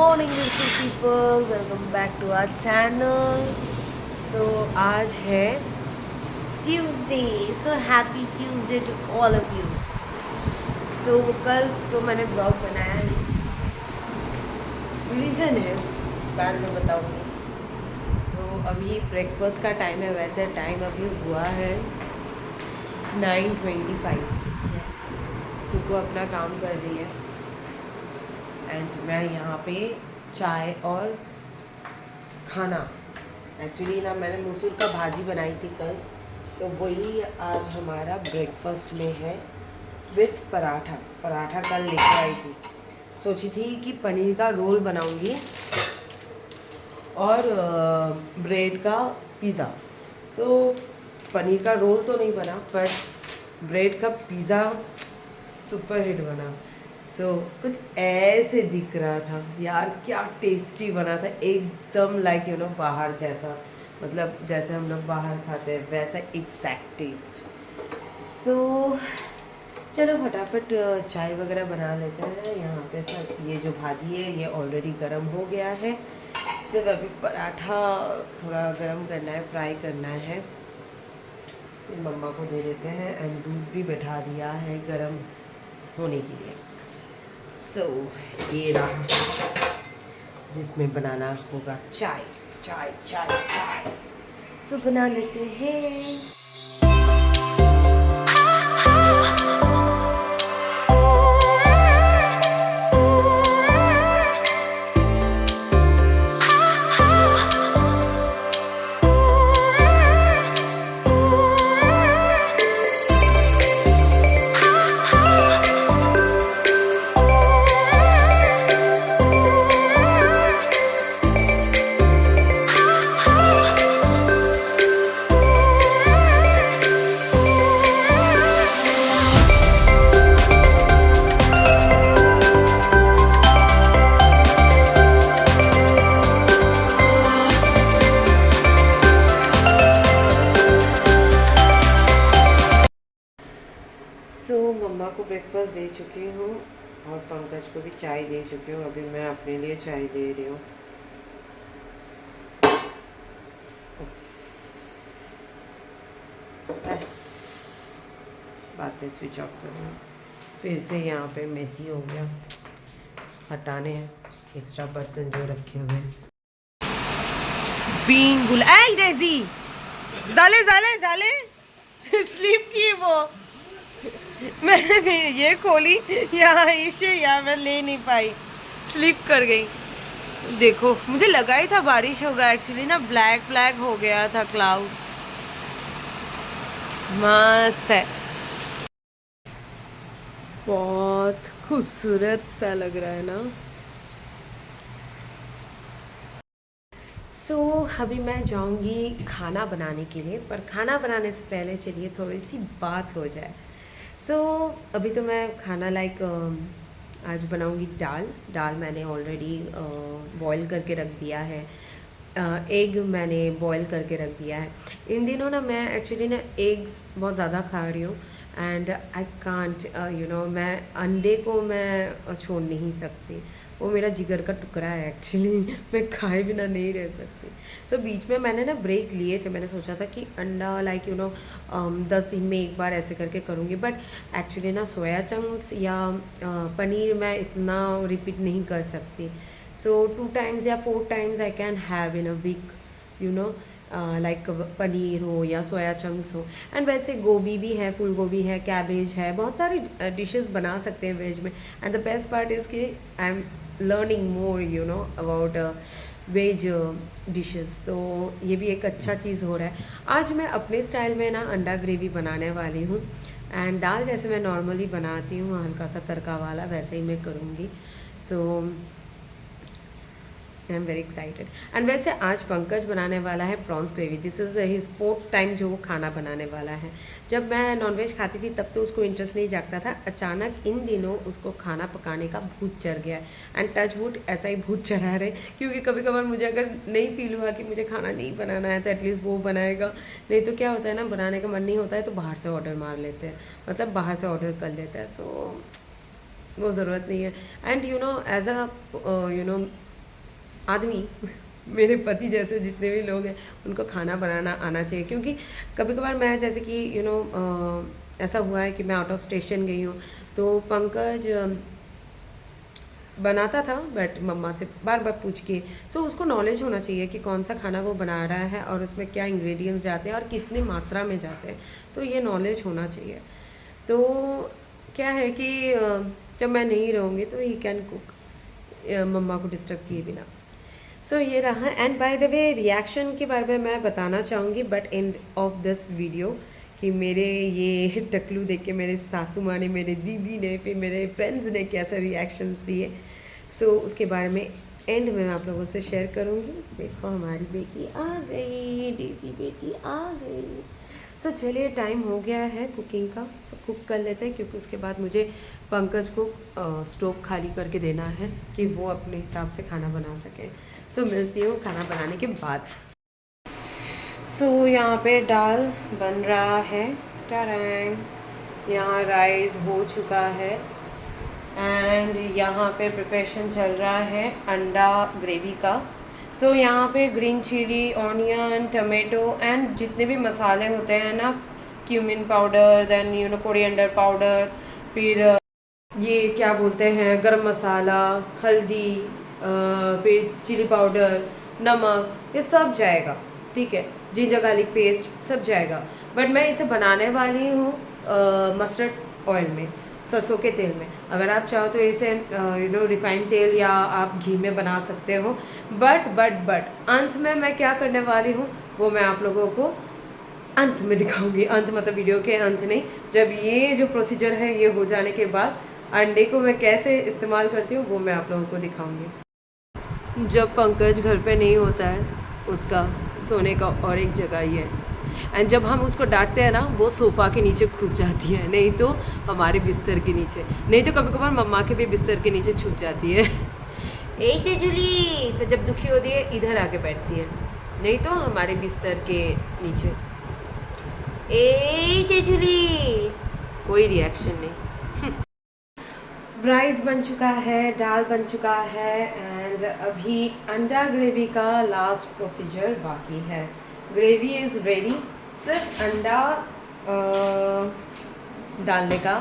Morning beautiful people, welcome back to our channel. So आज है Tuesday, so happy Tuesday to all of you. So कल तो मैंने blog बनाया नहीं, रीज़न है बाद में बताऊंगी। सो अभी ब्रेकफास्ट का टाइम है, वैसे टाइम अभी हुआ है 9:25। यस, सुबह अपना काम कर रही है एंड मैं यहाँ पे चाय और खाना, एक्चुअली ना मैंने मसूर का भाजी बनाई थी कल, तो वही आज हमारा ब्रेकफास्ट में है विथ पराठा। पराठा कल लेकर आई थी, सोची थी कि पनीर का रोल बनाऊंगी और ब्रेड का पिज़्ज़ा। सो पनीर का रोल तो नहीं बना, पर ब्रेड का पिज़्ज़ा सुपर हिट बना। सो कुछ ऐसे दिख रहा था यार, क्या टेस्टी बना था, एकदम लाइक बाहर जैसा, मतलब जैसे हम लोग बाहर खाते हैं वैसा एग्जैक्ट टेस्ट। सो चलो फटाफट चाय वगैरह बना लेते हैं। यहाँ पे सब ये जो भाजी है ये ऑलरेडी गर्म हो गया है, सिर्फ अभी पराठा थोड़ा गर्म करना है, फ्राई करना है। मम्मा को दे देते हैं एंड दूध भी बैठा दिया है गर्म होने के लिए। सो ये रहा जिसमें बनाना होगा चाय चाय चाय चाय। सो बना लेते हैं। मम्मा को ब्रेकफास्ट दे चुकी हूँ और पंकज को भी चाय दे चुकी हूँ। अभी मैं अपने लिए चाय ले रही हूँ। बस बातें स्विच ऑफ कर दूँ, फिर से यहाँ पे मेसी हो गया, हटाने हैं एक्स्ट्रा बर्तन जो रखे हुए। बीन गुल ऐ रेजी जाले जाले जाले स्लीप की वो मैंने भी ये खोली यहाँ इसे, यहाँ मैं ले नहीं पाई, स्लिप कर गई। देखो मुझे लगा ही था बारिश होगा, एक्चुअली ना ब्लैक ब्लैक हो गया था क्लाउड। मस्त है, बहुत खूबसूरत सा लग रहा है ना। सो अभी मैं जाऊंगी खाना बनाने के लिए, पर खाना बनाने से पहले चलिए थोड़ी सी बात हो जाए। अभी तो मैं खाना आज बनाऊंगी दाल मैंने ऑलरेडी बॉईल करके रख दिया है। एग मैंने बॉईल करके रख दिया है। इन दिनों ना मैं एक्चुअली ना एग्स बहुत ज़्यादा खा रही हूँ एंड आई कांट मैं अंडे को मैं छोड़ नहीं सकती, वो मेरा जिगर का टुकड़ा है एक्चुअली, मैं खाए बिना नहीं रह सकती। बीच में मैंने ना ब्रेक लिए थे, मैंने सोचा था कि अंडा 10 दिन में एक बार ऐसे करके करूँगी, बट एक्चुअली ना सोया चंक्स या पनीर मैं इतना रिपीट नहीं कर सकती। 2 times या 4 times I can have in a week, like paneer हो या सोया चंक्स हो। एंड वैसे गोभी भी है, फूल गोभी है, कैबेज है, बहुत सारी डिशेस बना सकते हैं वेज में। And the best part is कि I am learning more about veg dishes. तो ये भी एक अच्छा चीज़ हो रहा है। आज मैं अपने स्टाइल में ना अंडा ग्रेवी बनाने वाली हूँ एंड दाल जैसे मैं नॉर्मली बनाती हूँ हल्का सा तड़का वाला, वैसे ही मैं करूँगी। I am very excited. And वैसे आज पंकज बनाने वाला है prawns gravy. This is his 4th time जो वो खाना बनाने वाला है। जब मैं नॉनवेज खाती थी तब तो उसको इंटरेस्ट नहीं जागता था, अचानक इन दिनों उसको खाना पकाने का भूत चढ़ गया है। एंड टच वुड ऐसा ही भूत चढ़ा रहे, क्योंकि कभी कभार मुझे अगर नहीं फील हुआ कि मुझे खाना नहीं बनाना है तो एटलीस्ट वो बनाएगा, नहीं तो क्या होता है ना, बनाने का मन नहीं होता है तो बाहर से ऑर्डर मार लेते हैं, मतलब बाहर से ऑर्डर कर लेते हैं। वो ज़रूरत नहीं है। एंड एज अ आदमी मेरे पति जैसे जितने भी लोग हैं उनको खाना बनाना आना चाहिए, क्योंकि कभी कभार मैं जैसे कि ऐसा हुआ है कि मैं आउट ऑफ स्टेशन गई हूँ, तो पंकज बनाता था बट मम्मा से बार बार पूछ के। सो उसको नॉलेज होना चाहिए कि कौन सा खाना वो बना रहा है और उसमें क्या इंग्रेडिएंट्स जाते हैं और कितनी मात्रा में जाते हैं, तो ये नॉलेज होना चाहिए। तो क्या है कि जब मैं नहीं रहूँगी तो ही कैन कुक, मम्मा को डिस्टर्ब किए बिना। सो ये रहा। And by the way reaction के बारे में मैं बताना चाहूँगी but end of this video कि मेरे ये टकलू देख के मेरे सासू माँ ने, मेरे दीदी ने, फिर मेरे फ्रेंड्स ने कैसा रिएक्शन दिए, सो उसके बारे में एंड में मैं आप लोगों से शेयर करूँगी। देखो हमारी बेटी आ गई, डेज़ी बेटी आ गई। सो चलिए टाइम हो गया है कुकिंग का, सो कुक कर लेते हैं, क्योंकि उसके बाद मुझे पंकज को स्टोव खाली करके देना है कि वो अपने हिसाब से खाना बना सके। सो मिलती हूँ खाना बनाने के बाद। सो यहाँ पे दाल बन रहा है, टरैंग। यहाँ राइस हो चुका है एंड यहाँ पे प्रिपरेशन चल रहा है अंडा ग्रेवी का। सो यहाँ पे green chilli, onion, tomato and जितने भी मसाले होते हैं ना, cumin powder, then coriander powder, फिर ये क्या बोलते हैं गरम मसाला, हल्दी, फिर चिली पाउडर, नमक, ये सब जाएगा, ठीक है। जिंजर गार्लिक पेस्ट सब जाएगा, बट मैं इसे बनाने वाली हूँ मस्टर्ड ऑयल में, सरसों के तेल में। अगर आप चाहो तो इसे रिफाइंड तेल या आप घी में बना सकते हो, बट अंत में मैं क्या करने वाली हूँ वो मैं आप लोगों को अंत में दिखाऊंगी। अंत मतलब वीडियो के अंत नहीं, जब ये जो प्रोसीजर है ये हो जाने के बाद अंडे को मैं कैसे इस्तेमाल करती हूँ वो मैं आप लोगों को दिखाऊंगी। जब पंकज घर पे नहीं होता है उसका सोने का और एक जगह ही है, एंड जब हम उसको डांटते हैं ना वो सोफ़ा के नीचे घुस जाती है, नहीं तो हमारे बिस्तर के नीचे, नहीं तो कभी कभार मम्मा के भी बिस्तर के नीचे छुप जाती है। ए तेजुली, तो जब दुखी होती है इधर आके बैठती है, नहीं तो हमारे बिस्तर के नीचे। ए तेजुली, कोई रिएक्शन नहीं। राइस बन चुका है, दाल बन चुका है एंड अभी अंडा ग्रेवी का लास्ट प्रोसीजर बाकी है। ग्रेवी इज़ रेडी, सिर्फ अंडा डालने का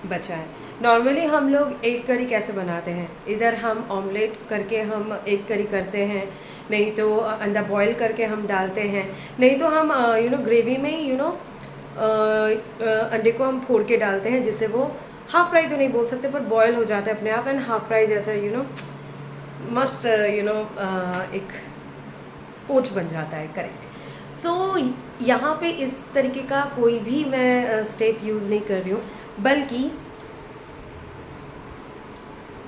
बचा है। नॉर्मली हम लोग एग करी कैसे बनाते हैं, इधर हम ऑमलेट करके हम एग करी करते हैं, नहीं तो अंडा बॉईल करके हम डालते हैं, नहीं तो हम ग्रेवी में अंडे को हम फोड़ के डालते हैं, जिससे वो हाफ फ्राई तो नहीं बोल सकते पर बॉयल हो जाता है अपने आप, एंड हाफ फ्राई जैसा मस्त एक पोच बन जाता है, करेक्ट। सो यहाँ पे इस तरीके का कोई भी मैं स्टेप यूज़ नहीं कर रही हूँ, बल्कि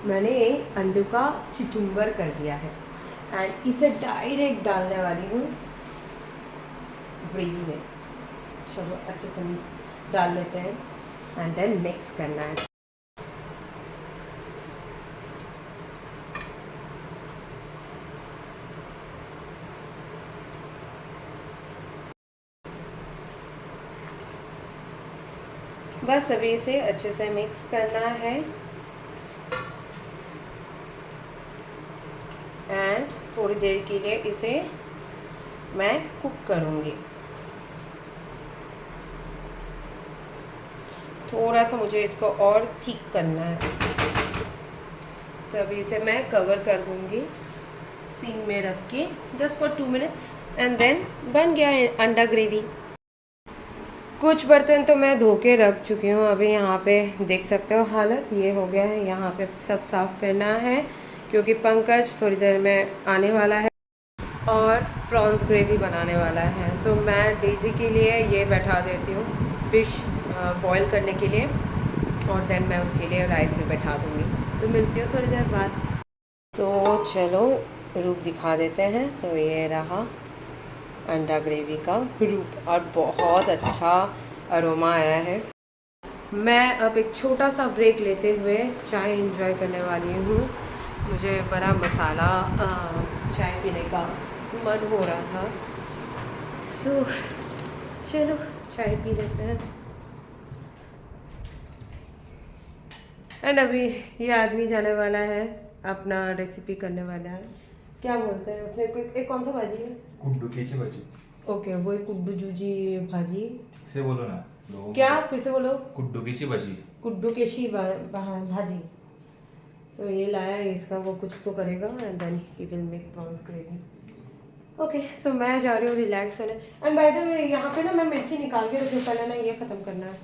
मैंने अंडों का चिचुम्बर कर दिया है एंड इसे डायरेक्ट डालने वाली हूँ ग्रेवी में। चलो अच्छे से डाल लेते हैं एंड देन मिक्स करना है। बस अभी इसे अच्छे से मिक्स करना है एंड थोड़ी देर के लिए इसे मैं कुक करूँगी। थोड़ा सा मुझे इसको और थिक करना है, सो अभी इसे मैं कवर कर दूँगी सिम में रख के just for 2 minutes and then बन गया है अंडा ग्रेवी। कुछ बर्तन तो मैं धो के रख चुकी हूँ, अभी यहाँ पे देख सकते हो हालत ये हो गया है। यहाँ पे सब साफ़ करना है क्योंकि पंकज थोड़ी देर में आने वाला है और प्रॉन्स ग्रेवी बनाने वाला है। सो मैं डेज़ी के लिए ये बैठा देती हूँ फिश बॉईल करने के लिए, और देन मैं उसके लिए राइस में बैठा दूँगी। सो मिलती हूँ थोड़ी देर बाद। सो चलो रूप दिखा देते हैं। सो ये रहा अंडा ग्रेवी का रूप और बहुत अच्छा अरोमा आया है। मैं अब एक छोटा सा ब्रेक लेते हुए चाय एंजॉय करने वाली हूँ। मुझे बड़ा मसाला चाय पीने का मन हो रहा था, सो चलो चाय पी लेते हैं। एंड अभी ये आदमी जाने वाला है, अपना रेसिपी करने वाला है। क्या बोलते हैं उसने, एक कौन सा भाजी है? कुड्डुकीची भाजी. ओके, वो एक कुड्डू जूजी भाजी। से बोलो ना लोगों क्या, को. फिर से बोलो। कुड्डुकीची भाजी. कुड्डू केशी भाजी। सो ये लाया है, इसका वो कुछ तो करेगा and then he will make prawns gravy. Okay, so मैं जा रही हूँ रिलैक्स होने। एंड बाय द वे यहाँ पे ना मैं मिर्ची निकाल के रखी हूँ, पहले ना ये ख़त्म करना है।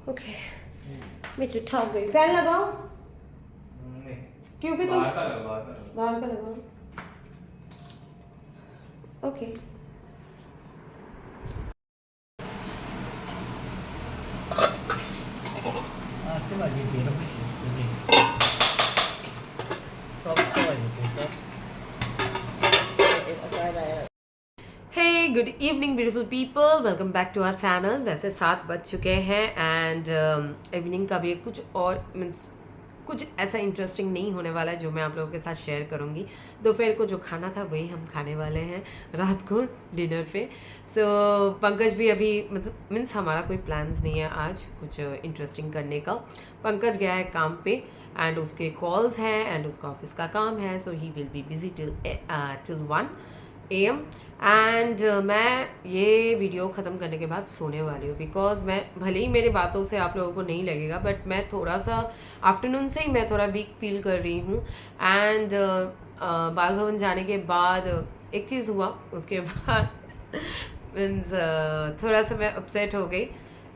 ओके, मिर्ची ठक गई। फैन लगाओ। नहीं. क्यों भी तुम बाहर का लगाओ, बाहर का. बाहर का लगाओ। Okay, hey good evening beautiful people, welcome back to our channel. वैसे 7 बज चुके हैं एंड इवनिंग का भी कुछ और मीन्स कुछ ऐसा इंटरेस्टिंग नहीं होने वाला है जो मैं आप लोगों के साथ शेयर करूंगी। दोपहर को जो खाना था वही हम खाने वाले हैं रात को डिनर पे। सो पंकज भी अभी मतलब मीन्स हमारा कोई प्लान्स नहीं है आज कुछ इंटरेस्टिंग करने का। पंकज गया है काम पे एंड उसके कॉल्स हैं एंड उसका ऑफिस का काम है, so he will be busy till 1 AM and मैं ये वीडियो ख़त्म करने के बाद सोने वाली हूँ बिकॉज मैं भले ही मेरी बातों से आप लोगों को नहीं लगेगा बट मैं थोड़ा सा आफ्टरनून से ही मैं थोड़ा वीक फील कर रही हूँ एंड बाल भवन जाने के बाद एक चीज़ हुआ उसके बाद मीन्स थोड़ा सा मैं अपसेट हो गई।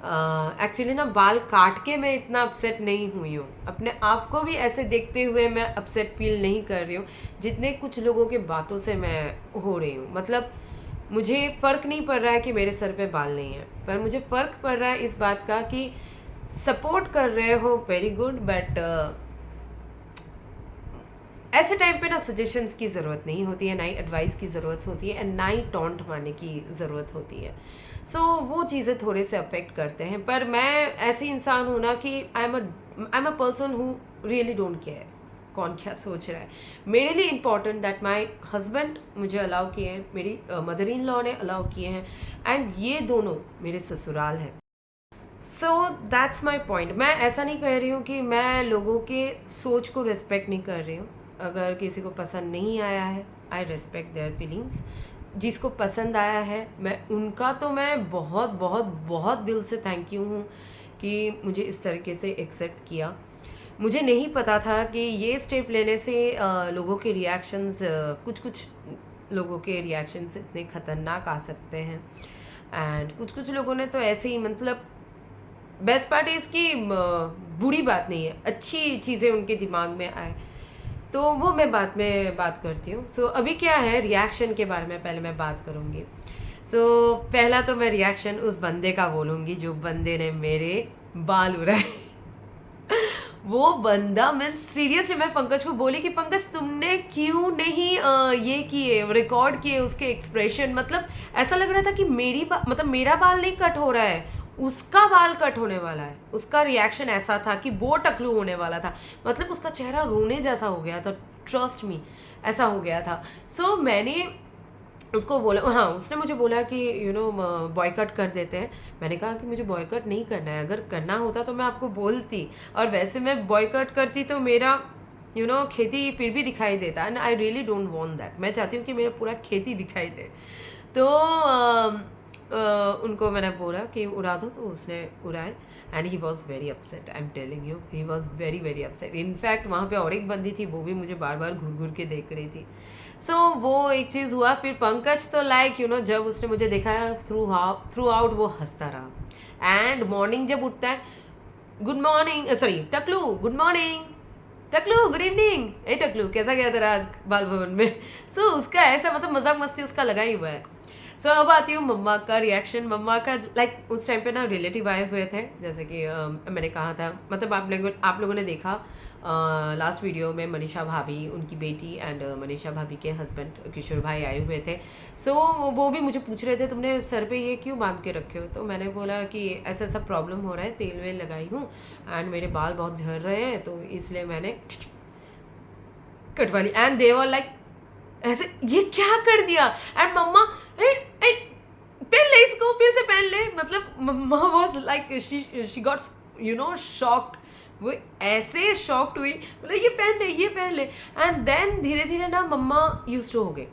एक्चुअली ना बाल काट के मैं इतना अपसेट नहीं हुई हूँ, अपने आप को भी ऐसे देखते हुए मैं अपसेट फील नहीं कर रही हूँ जितने कुछ लोगों के बातों से मैं हो रही हूँ। मतलब मुझे फ़र्क नहीं पड़ रहा है कि मेरे सर पे बाल नहीं है, पर मुझे फ़र्क पड़ रहा है इस बात का कि सपोर्ट कर रहे हो वेरी गुड बट ऐसे टाइम पे ना सजेशंस की ज़रूरत नहीं होती है, ना ही एडवाइस की ज़रूरत होती है एंड ना ही टॉन्ट मारने की ज़रूरत होती है। सो वो चीज़ें थोड़े से अफेक्ट करते हैं, पर मैं ऐसी इंसान हूँ ना कि I am a person who really don't care कौन क्या सोच रहा है। मेरे लिए इम्पॉर्टेंट दैट माई हस्बैंड मुझे अलाउ किए हैं, मेरी मदर इन लॉ ने अलाउ किए हैं एंड ये दोनों मेरे ससुराल हैं। So that's my point. मैं ऐसा नहीं कह रही हूँ कि मैं लोगों के सोच को रिस्पेक्ट नहीं कर रही हूँ। अगर किसी को पसंद नहीं आया है आई रिस्पेक्ट देयर फीलिंग्स, जिसको पसंद आया है मैं उनका तो मैं बहुत बहुत बहुत दिल से थैंक यू हूँ कि मुझे इस तरीके से एक्सेप्ट किया। मुझे नहीं पता था कि ये स्टेप लेने से लोगों के रिएक्शंस कुछ लोगों के रिएक्शंस इतने ख़तरनाक आ सकते हैं एंड कुछ लोगों ने तो ऐसे ही मतलब बेस्ट पार्ट है इसकी बुरी बात नहीं है, अच्छी चीज़ें उनके दिमाग में आए तो वो मैं बाद में बात करती हूँ। सो अभी क्या है रिएक्शन के बारे में पहले मैं बात करूँगी। सो पहला तो मैं रिएक्शन उस बंदे का बोलूँगी जो बंदे ने मेरे बाल उड़ाए। वो बंदा मैं सीरियसली मैं पंकज को बोली कि पंकज तुमने क्यों नहीं ये किए रिकॉर्ड किए उसके एक्सप्रेशन, मतलब ऐसा लग रहा था कि मतलब मेरा बाल नहीं कट हो रहा है उसका बाल कट होने वाला है। उसका रिएक्शन ऐसा था कि वो टकलू होने वाला था, मतलब उसका चेहरा रोने जैसा हो गया था, ट्रस्ट मी ऐसा हो गया था। सो मैंने उसको बोला, हाँ उसने मुझे बोला कि बॉयकट कर देते हैं। मैंने कहा कि मुझे बॉयकट नहीं करना है, अगर करना होता तो मैं आपको बोलती, और वैसे मैं बॉयकट करती तो मेरा खेती फिर भी दिखाई देता and I really don't want that. मैं चाहती हूँ कि मेरा पूरा खेती दिखाई दे। तो उनको मैंने बोला कि उड़ा दो तो उसने उड़ाए and he was very upset. I am telling you he was very very upset. In fact वहाँ पे और एक बंदी थी वो भी मुझे बार बार घूर घूर के देख रही थी। सो वो एक चीज़ हुआ। फिर पंकज तो लाइक जब उसने मुझे देखा थ्रू आउट वो हंसता रहा एंड मॉर्निंग जब उठता है गुड मॉर्निंग सॉरी टकलू गुड मॉर्निंग टकलू गुड इवनिंग, ए टकलू कैसा गया तेरा आज बाल भवन में। सो उसका ऐसा मतलब मजाक मस्ती उसका लगा ही हुआ है। सो अब आती हूँ मम्मा का रिएक्शन। मम्मा का लाइक उस टाइम पे ना रिलेटिव आए हुए थे, जैसे कि मैंने कहा था, मतलब आप लोगों ने देखा लास्ट वीडियो में मनीषा भाभी उनकी बेटी एंड मनीषा भाभी के हस्बैंड किशोर भाई आए हुए थे। सो वो भी मुझे पूछ रहे थे तुमने सर पे ये क्यों बांध के रखे हो, तो मैंने बोला कि ऐसा ऐसा प्रॉब्लम हो रहा है, तेल वेल लगाई हूँ एंड मेरे बाल बहुत झड़ रहे हैं तो इसलिए मैंने कटवा ली। एंड दे वर लाइक ऐसे ये क्या कर दिया एंड मम्मा पहन ले इसको फिर से पहन ले, मतलब mama was like she got shocked. वो ऐसे शॉक्ड हुई, बोला ये पहन ले, ये पहन ले। एंड देन धीरे धीरे ना मम्मा यूज टू हो गई।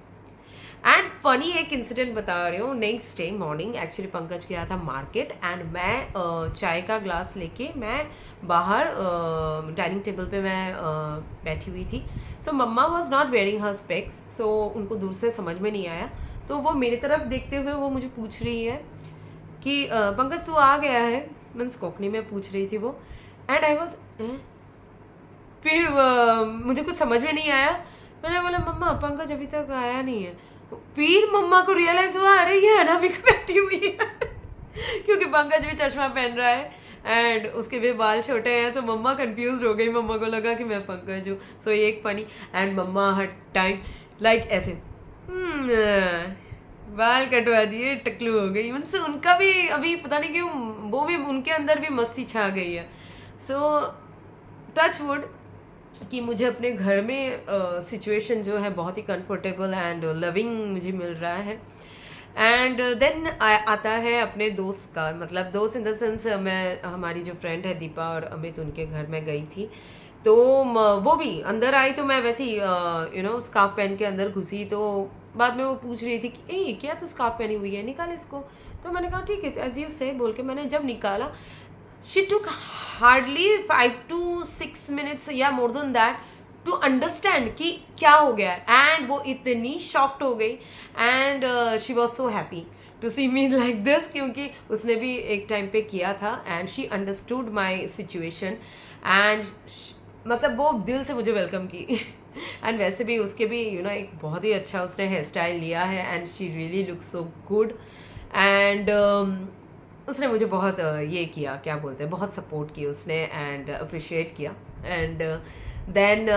एंड फनी एक इंसिडेंट बता रही हूँ। Next day morning actually Pankaj गया था मार्केट एंड मैं चाय का ग्लास लेके मैं बाहर डाइनिंग टेबल पे मैं बैठी हुई थी। So mama was not wearing her specs, so उनको दूर से समझ में नहीं आया। तो वो मेरी तरफ देखते हुए वो मुझे पूछ रही है कि पंकज तू आ गया है, मीन्स कोकनी में पूछ रही थी वो। एंड आई वॉज, फिर मुझे कुछ समझ में नहीं आया। मैंने बोला मम्मा पंकज अभी तक आया नहीं है। फिर मम्मा को रियलाइज हुआ अरे ये अनामिका बैठी हुई है क्योंकि पंकज भी चश्मा पहन रहा है एंड उसके भी बाल छोटे हैं। तो मम्मा कंफ्यूज हो गई, मम्मा को लगा कि मैं पंकज हूँ। सो ये एक फनी। एंड मम्मा हर टाइम लाइक ऐसे बाल कटवा दिए, टकलू हो गई। मतलब उनका भी अभी पता नहीं क्यों वो भी उनके अंदर भी मस्ती छा गई है। सो टच वुड कि मुझे अपने घर में सिचुएशन जो है बहुत ही कंफर्टेबल एंड लविंग मुझे मिल रहा है। एंड देन आता है अपने दोस्त का, मतलब दोस्त इन द सेंस मैं हमारी जो फ्रेंड है दीपा और अमित उनके घर में गई थी। तो वो भी अंदर आई तो मैं वैसे ही स्कार्फ पहन के अंदर घुसी। तो बाद में वो पूछ रही थी कि ए क्या तू स्कार्फ पहनी हुई है, निकाल इसको। तो मैंने कहा ठीक है एज यू से बोल के मैंने जब निकाला, she took hardly 5 to 6 minutes या more than that to understand कि क्या हो गया है। एंड वो इतनी शॉक्ड हो गई and she was so happy to see me like this, क्योंकि उसने भी एक टाइम पे किया था and she understood my situation and मतलब वो दिल से मुझे वेलकम की एंड वैसे भी उसके भी एक बहुत ही अच्छा उसने हेयर स्टाइल लिया है and she really look so good. And उसने मुझे बहुत ये किया, क्या बोलते हैं, बहुत सपोर्ट की उसने एंड अप्रिशिएट किया। एंड देन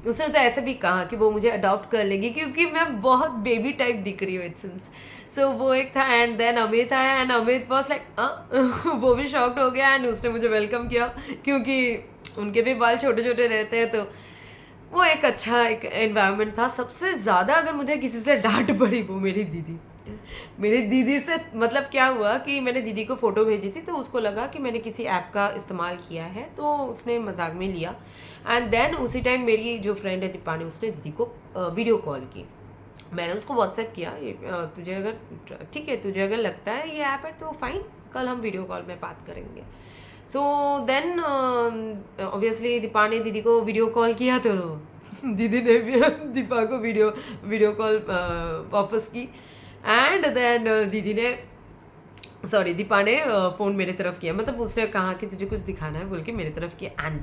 उसने तो ऐसे भी कहा कि वो मुझे अडॉप्ट कर लेगी क्योंकि मैं बहुत बेबी टाइप दिख रही हूँ इट सिम्स। सो वो एक था। एंड देन अमित आया एंड अमित वॉज लाइक वो भी शॉक्ड हो गया एंड उसने मुझे वेलकम किया क्योंकि उनके भी बाल छोटे छोटे रहते हैं। तो वो एक अच्छा एक एनवायरनमेंट था। सबसे ज़्यादा अगर मुझे किसी से डांट पड़ी वो मेरी दीदी से। मतलब क्या हुआ कि मैंने दीदी को फ़ोटो भेजी थी तो उसको लगा कि मैंने किसी ऐप का इस्तेमाल किया है तो उसने मजाक में लिया। एंड देन उसी टाइम मेरी जो फ्रेंड है दीपानी उसने दीदी को वीडियो कॉल की। मैंने उसको व्हाट्सएप किया, तुझे अगर ठीक है तुझे अगर लगता है ये ऐप है तो फाइन, कल हम वीडियो कॉल में बात करेंगे। सो देन ऑब्वियसली दीपा ने दीदी को वीडियो कॉल किया तो दीदी ने भी दीपा को वीडियो कॉल वापस की। एंड देन दीपा ने फ़ोन मेरे तरफ किया, मतलब उसने कहा कि तुझे कुछ दिखाना है बोल के मेरे तरफ किया। एंड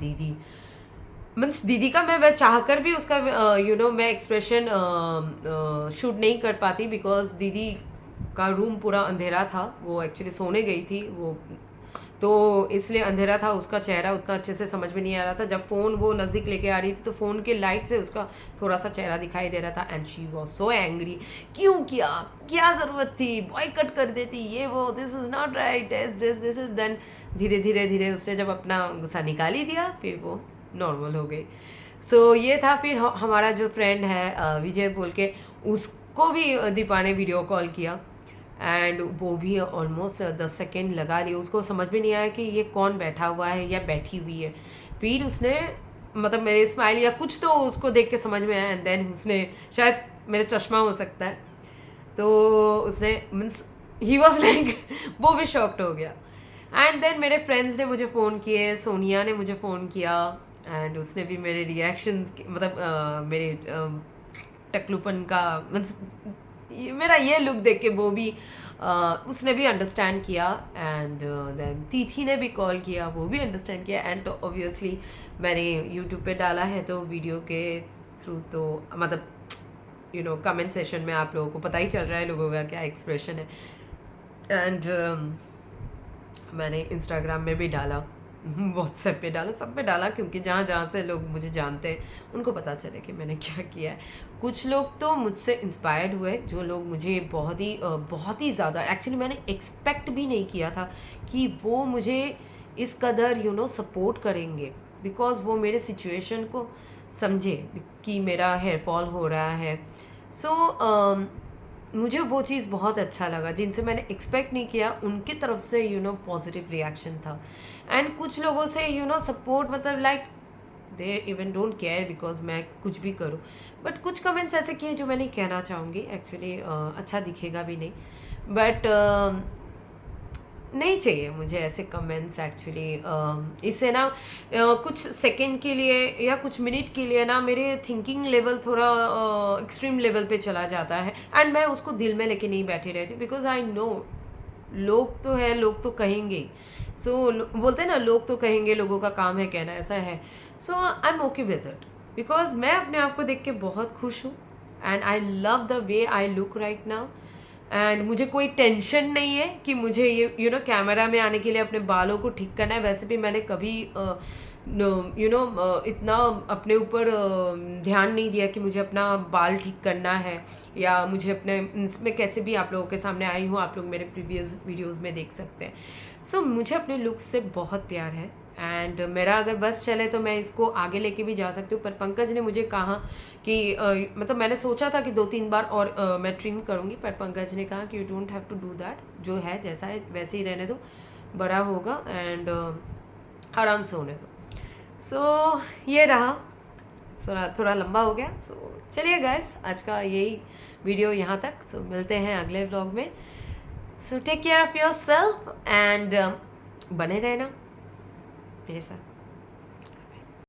दीदी का मैं चाह कर भी उसका मैं एक्सप्रेशन शूट नहीं कर पाती बिकॉज दीदी का रूम पूरा अंधेरा था, वो एक्चुअली सोने गई थी वो, तो इसलिए अंधेरा था, उसका चेहरा उतना अच्छे से समझ में नहीं आ रहा था। जब फ़ोन वो नज़दीक लेके आ रही थी तो फ़ोन के लाइट से उसका थोड़ा सा चेहरा दिखाई दे रहा था। And she was so angry, क्यों किया, क्या ज़रूरत थी, बॉयकट कर देती, ये वो, this is not right, this is. Then धीरे धीरे उसने जब अपना गुस्सा निकाल ही दिया फिर वो नॉर्मल हो गई। सो ये था। फिर हमारा जो फ्रेंड है विजय बोल के, उसको भी दीपा ने वीडियो कॉल किया एंड वो भी ऑलमोस्ट 10 सेकेंड लगा लिए, उसको समझ में नहीं आया कि ये कौन बैठा हुआ है या बैठी हुई है। फिर उसने मतलब मेरे स्माइल या कुछ तो उसको देख के समझ में आया एंड देन उसने, शायद मेरा चश्मा हो सकता है, तो उसने मीन्स ही वॉज लाइक वो भी शॉक्ड हो गया। एंड देन मेरे फ्रेंड्स ने मुझे फ़ोन किए, सोनिया ने मुझे फ़ोन किया एंड उसने भी मेरे रिएक्शंस मतलब मेरे टकलूपन का मीन्स मेरा ये लुक देख के वो भी उसने भी अंडरस्टैंड किया। एंड देन तीथी ने भी कॉल किया, वो भी अंडरस्टैंड किया। एंड ऑब्वियसली मैंने यूट्यूब पे डाला है तो वीडियो के थ्रू तो मतलब कमेंट सेशन में आप लोगों को पता ही चल रहा है लोगों का क्या एक्सप्रेशन है। एंड मैंने इंस्टाग्राम में भी डाला, व्हाट्सएप पे डाला, सब पे डाला क्योंकि जहाँ से लोग मुझे जानते हैं उनको पता चले कि मैंने क्या किया है। कुछ लोग तो मुझसे इंस्पायर्ड हुए, जो लोग मुझे बहुत ही ज़्यादा, एक्चुअली मैंने एक्सपेक्ट भी नहीं किया था कि वो मुझे इस कदर सपोर्ट करेंगे बिकॉज वो मेरे सिचुएशन को समझे कि मेरा हेयर फॉल हो रहा है। सो मुझे वो चीज़ बहुत अच्छा लगा, जिनसे मैंने एक्सपेक्ट नहीं किया उनकी तरफ से पॉजिटिव रिएक्शन था। एंड कुछ लोगों से सपोर्ट, मतलब like they even don't care because मैं कुछ भी करूँ, बट कुछ कमेंट्स ऐसे किए जो मैं नहीं कहना चाहूँगी एक्चुअली, अच्छा दिखेगा भी नहीं, बट नहीं चाहिए मुझे ऐसे कमेंट्स एक्चुअली। इससे ना कुछ सेकंड के लिए या कुछ मिनट के लिए ना मेरे थिंकिंग लेवल थोड़ा एक्सट्रीम लेवल पे चला जाता है, एंड मैं उसको दिल में लेके नहीं बैठी रहती, बिकॉज आई नो लोग तो है, लोग तो कहेंगे ही। सो बोलते हैं ना, लोग तो कहेंगे, लोगों का काम है कहना, ऐसा है। So I am okay with it, because मैं अपने आप को देख के बहुत खुश हूँ, and I love the way I look right now. And मुझे कोई टेंशन नहीं है कि मुझे ये कैमरा में आने के लिए अपने बालों को ठीक करना है। वैसे भी मैंने कभी इतना अपने ऊपर ध्यान नहीं दिया कि मुझे अपना बाल ठीक करना है, या मुझे अपने इसमें कैसे भी आप लोगों के सामने आई हूँ, आप लोग मेरे प्रीवियस वीडियोस में देख सकते हैं। सो मुझे अपने लुक से बहुत प्यार है, एंड मेरा अगर बस चले तो मैं इसको आगे लेके भी जा सकती हूँ। पर पंकज ने मुझे कहा कि मतलब मैंने सोचा था कि 2-3 बार और मैं ट्रिम करूँगी, पर पंकज ने कहा कि you don't have to do that, जो है जैसा है वैसे ही रहने दो, बड़ा होगा एंड आराम से होने दो। सो ये रहा, थोड़ा लंबा हो गया। सो चलिए गाइस, आज का यही वीडियो यहाँ तक। सो मिलते हैं अगले व्लॉग में। So take care of yourself and बने रहना मेरे साथ।